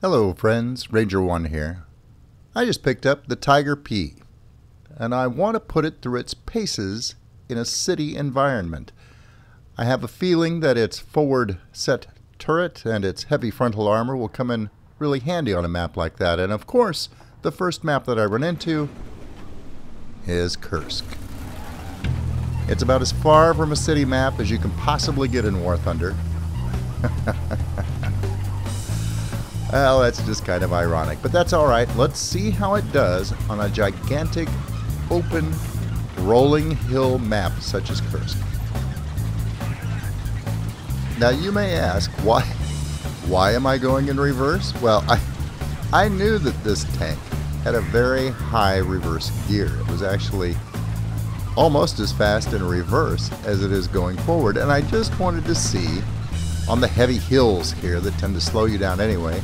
Hello friends, Ranger 1 here. I just picked up the Tiger P, and I want to put it through its paces in a city environment. I have a feeling that its forward set turret and its heavy frontal armor will come in really handy on a map like that, and of course, the first map that I run into is Kursk. It's about as far from a city map as you can possibly get in War Thunder. Well, that's just kind of ironic, but that's alright. Let's see how it does on a gigantic, open, rolling hill map such as Kursk. Now you may ask, why am I going in reverse? Well, I knew that this tank had a very high reverse gear. It was actually almost as fast in reverse as it is going forward, and I just wanted to see, on the heavy hills here that tend to slow you down anyway,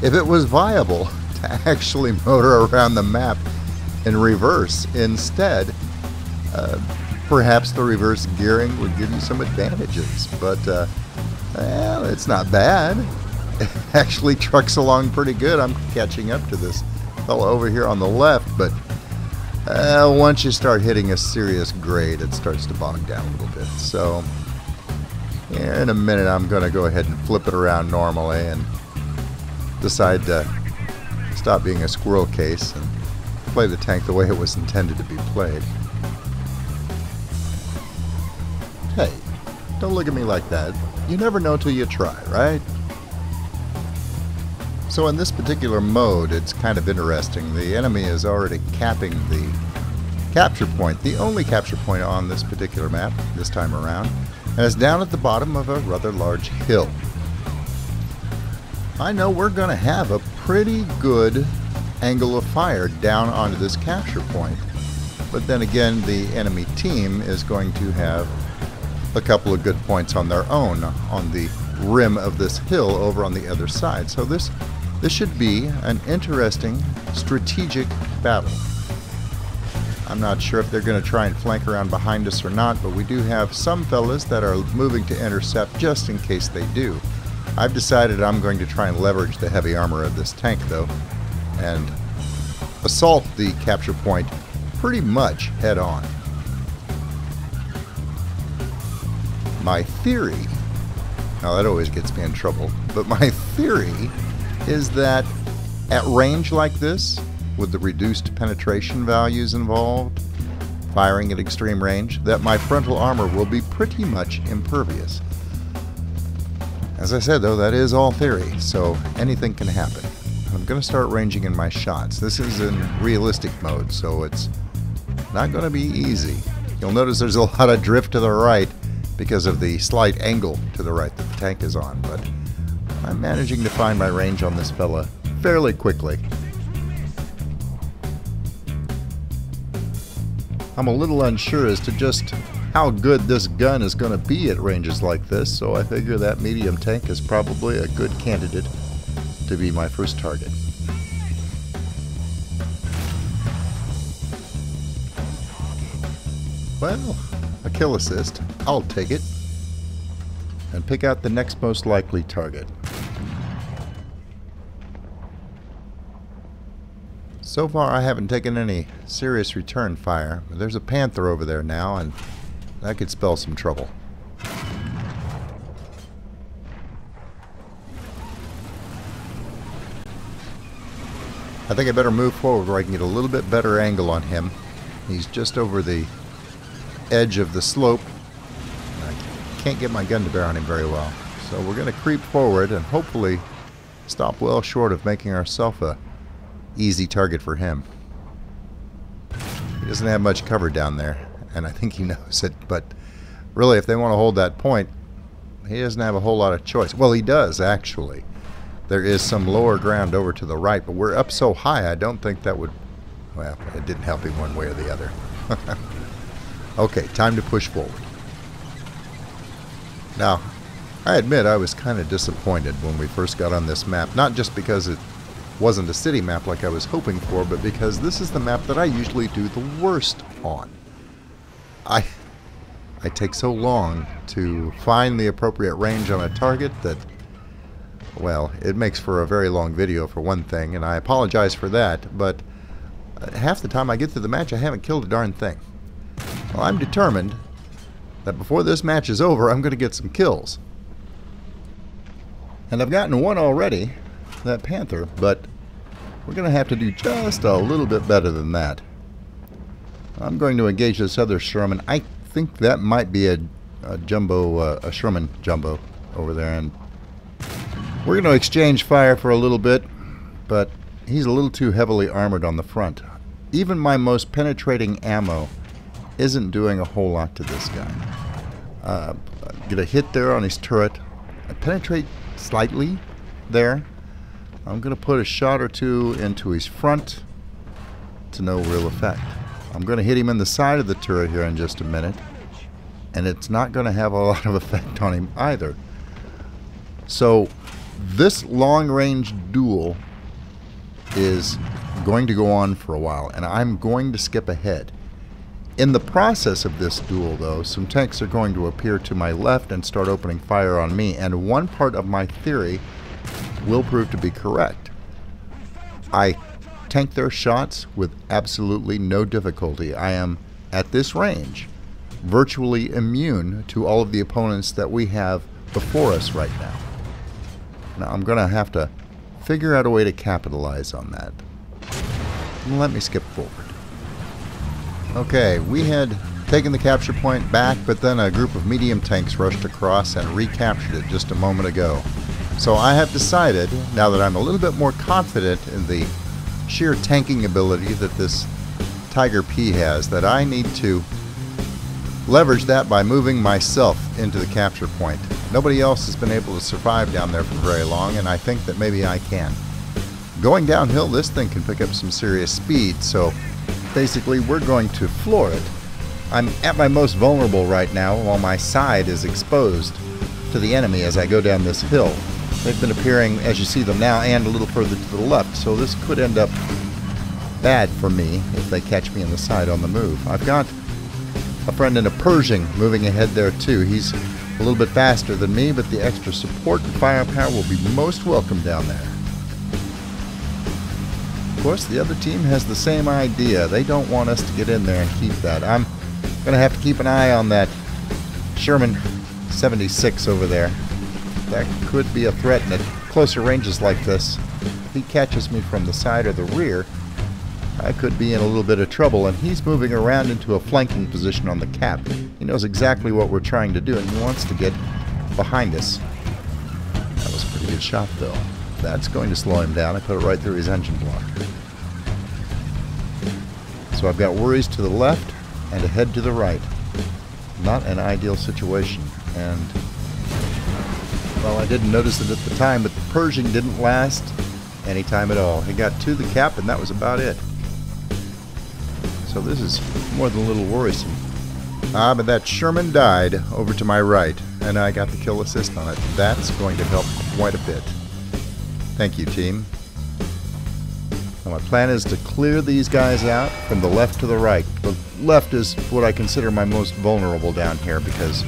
if it was viable to actually motor around the map in reverse instead. Perhaps the reverse gearing would give you some advantages, but well, it's not bad. It actually trucks along pretty good. I'm catching up to this fellow over here on the left, but once you start hitting a serious grade, it starts to bog down a little bit. So in a minute, I'm going to go ahead and flip it around normally and decide to stop being a squirrel case and play the tank the way it was intended to be played. Hey, don't look at me like that. You never know till you try, right? So in this particular mode, it's kind of interesting. The enemy is already capping the capture point, the only capture point on this particular map this time around, and it's down at the bottom of a rather large hill. I know we're going to have a pretty good angle of fire down onto this capture point, but then again, the enemy team is going to have a couple of good points on their own on the rim of this hill over on the other side. So this should be an interesting strategic battle. I'm not sure if they're going to try and flank around behind us or not, but we do have some fellas that are moving to intercept just in case they do. I've decided I'm going to try and leverage the heavy armor of this tank, though, and assault the capture point pretty much head on. My theory, now that always gets me in trouble, but my theory is that at range like this, with the reduced penetration values involved, firing at extreme range, that my frontal armor will be pretty much impervious. As I said, though, that is all theory, so anything can happen. I'm going to start ranging in my shots. This is in realistic mode, so it's not going to be easy. You'll notice there's a lot of drift to the right because of the slight angle to the right that the tank is on, but I'm managing to find my range on this fella fairly quickly. I'm a little unsure as to just how good this gun is going to be at ranges like this, so I figure that medium tank is probably a good candidate to be my first target. Well, a kill assist, I'll take it, and pick out the next most likely target. So far I haven't taken any serious return fire, but there's a panther over there now, and that could spell some trouble. I think I better move forward where I can get a little bit better angle on him. He's just over the edge of the slope. I can't get my gun to bear on him very well. So we're going to creep forward and hopefully stop well short of making ourselves a easy target for him. He doesn't have much cover down there, and I think he knows it, but really if they want to hold that point, he doesn't have a whole lot of choice. Well, he does, actually. There is some lower ground over to the right, but we're up so high I don't think that would, well, it didn't help him one way or the other. Okay, time to push forward. Now, I admit I was kind of disappointed when we first got on this map, not just because it wasn't a city map like I was hoping for, but because this is the map that I usually do the worst on. I take so long to find the appropriate range on a target that well, it makes for a very long video for one thing, and I apologize for that, but half the time I get through the match I haven't killed a darn thing. Well, I'm determined that before this match is over I'm going to get some kills. And I've gotten one already, that Panther, but we're going to have to do just a little bit better than that. I'm going to engage this other Sherman. I think that might be a jumbo, a Sherman jumbo over there, and we're going to exchange fire for a little bit, but he's a little too heavily armored on the front. Even my most penetrating ammo isn't doing a whole lot to this guy. Get a hit there on his turret. I penetrate slightly there. I'm going to put a shot or two into his front to no real effect. I'm going to hit him in the side of the turret here in just a minute, and it's not going to have a lot of effect on him either. So this long-range duel is going to go on for a while, and I'm going to skip ahead. In the process of this duel, though, some tanks are going to appear to my left and start opening fire on me, and one part of my theory will prove to be correct. I tank their shots with absolutely no difficulty. I am, at this range, virtually immune to all of the opponents that we have before us right now. Now I'm going to have to figure out a way to capitalize on that. Let me skip forward. Okay, we had taken the capture point back, but then a group of medium tanks rushed across and recaptured it just a moment ago. So I have decided, now that I'm a little bit more confident in the sheer tanking ability that this Tiger P has, that I need to leverage that by moving myself into the capture point. Nobody else has been able to survive down there for very long, and I think that maybe I can. Going downhill, this thing can pick up some serious speed, so basically we're going to floor it. I'm at my most vulnerable right now while my side is exposed to the enemy as I go down this hill. They've been appearing, as you see them now, and a little further to the left, so this could end up bad for me if they catch me in the side on the move. I've got a friend in a Pershing moving ahead there too. He's a little bit faster than me, but the extra support and firepower will be most welcome down there. Of course, the other team has the same idea. They don't want us to get in there and keep that. I'm going to have to keep an eye on that Sherman 76 over there. That could be a threat at closer ranges like this. If he catches me from the side or the rear, I could be in a little bit of trouble, and he's moving around into a flanking position on the cap. He knows exactly what we're trying to do, and he wants to get behind us. That was a pretty good shot, though. That's going to slow him down. I put it right through his engine block. So I've got worries to the left and a head to the right. Not an ideal situation, and well, I didn't notice it at the time, but the Pershing didn't last any time at all. He got to the cap, and that was about it. So this is more than a little worrisome. But that Sherman died over to my right, and I got the kill assist on it. That's going to help quite a bit. Thank you, team. Now my plan is to clear these guys out from the left to the right. The left is what I consider my most vulnerable down here because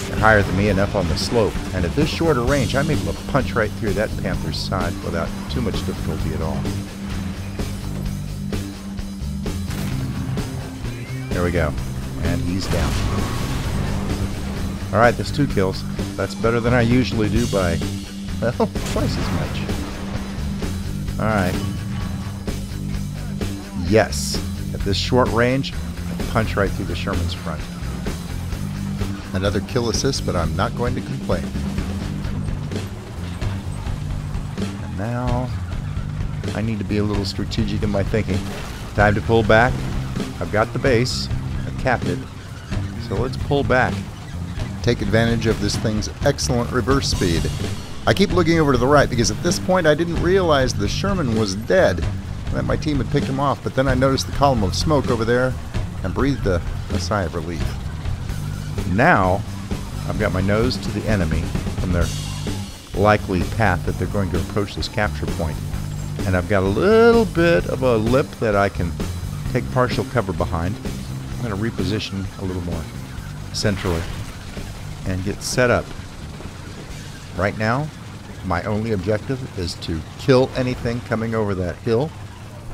they're higher than me enough on the slope. And at this shorter range, I'm able to punch right through that Panther's side without too much difficulty at all. There we go. And he's down. Alright, that's 2 kills. That's better than I usually do by, well, twice as much. Alright. Yes. At this short range, I punch right through the Sherman's front. Another kill assist, but I'm not going to complain. And now, I need to be a little strategic in my thinking. Time to pull back. I've got the base. I've capped it. So let's pull back. Take advantage of this thing's excellent reverse speed. I keep looking over to the right because at this point I didn't realize the Sherman was dead and that my team had picked him off, but then I noticed the column of smoke over there and breathed a sigh of relief. Now I've got my nose to the enemy from their likely path that they're going to approach this capture point, and I've got a little bit of a lip that I can take partial cover behind. I'm going to reposition a little more centrally and get set up. Right now, My only objective is to kill anything coming over that hill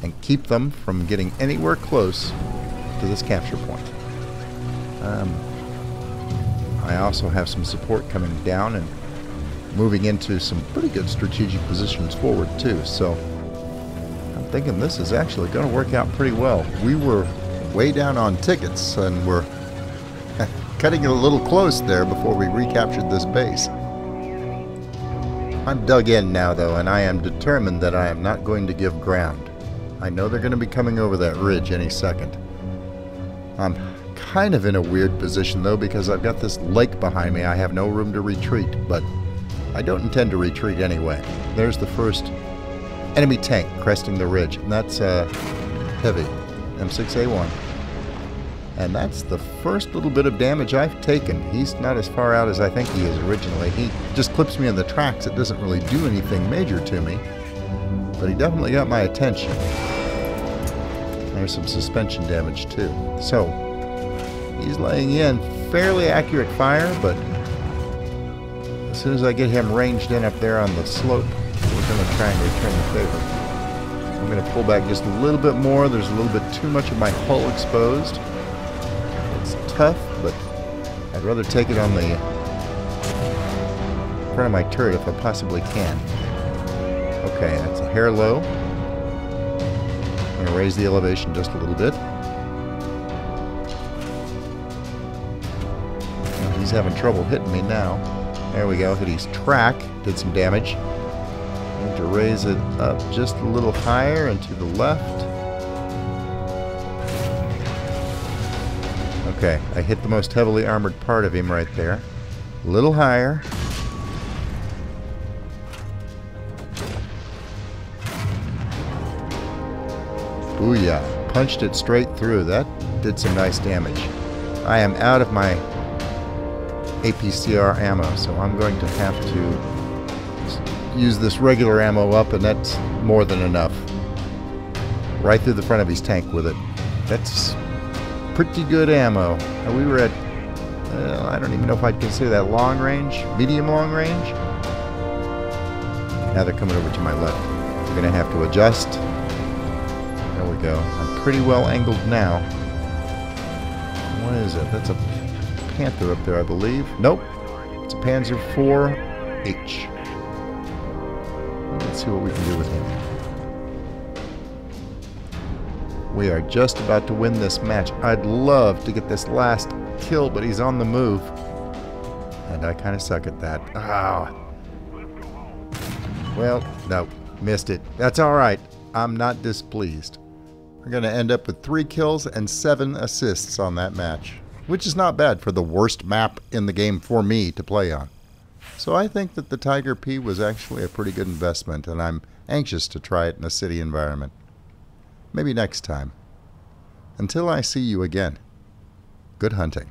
and keep them from getting anywhere close to this capture point. I also have some support coming down and moving into some pretty good strategic positions forward too, so I'm thinking this is actually going to work out pretty well. We were way down on tickets and we're cutting it a little close there before we recaptured this base. I'm dug in now though, and I am determined that I am not going to give ground. I know they're going to be coming over that ridge any second. I'm kind of in a weird position though, because I've got this lake behind me. I have no room to retreat, but I don't intend to retreat anyway. There's the first enemy tank cresting the ridge, and that's heavy M6A1. And that's the first little bit of damage I've taken. He's not as far out as I think he is originally. He just clips me in the tracks. It doesn't really do anything major to me, but he definitely got my attention. There's some suspension damage too. So he's laying in fairly accurate fire, but as soon as I get him ranged in up there on the slope, we're going to try and return the favor. I'm going to pull back just a little bit more. There's a little bit too much of my hull exposed. It's tough, but I'd rather take it on the front of my turret if I possibly can. Okay, that's a hair low. I'm going to raise the elevation just a little bit. He's having trouble hitting me now. There we go, hit his track, did some damage. I'm going to raise it up just a little higher and to the left. Okay, I hit the most heavily armored part of him right there. A little higher. Booyah. Punched it straight through. That did some nice damage. I am out of my APCR ammo, so I'm going to have to use this regular ammo up, and that's more than enough. Right through the front of his tank with it. That's pretty good ammo. Now we were at, I don't even know if I'd consider that long range, medium long range. Now they're coming over to my left. We're going to have to adjust. There we go. I'm pretty well angled now. What is it? That's a Panther up there, I believe. Nope. It's a Panzer IV-H. Let's see what we can do with him. We are just about to win this match. I'd love to get this last kill, but he's on the move. And I kind of suck at that. Ah. Well, no. Missed it. That's alright. I'm not displeased. We're going to end up with 3 kills and 7 assists on that match, which is not bad for the worst map in the game for me to play on. So I think that the Tiger P was actually a pretty good investment, and I'm anxious to try it in a city environment. Maybe next time. Until I see you again, good hunting.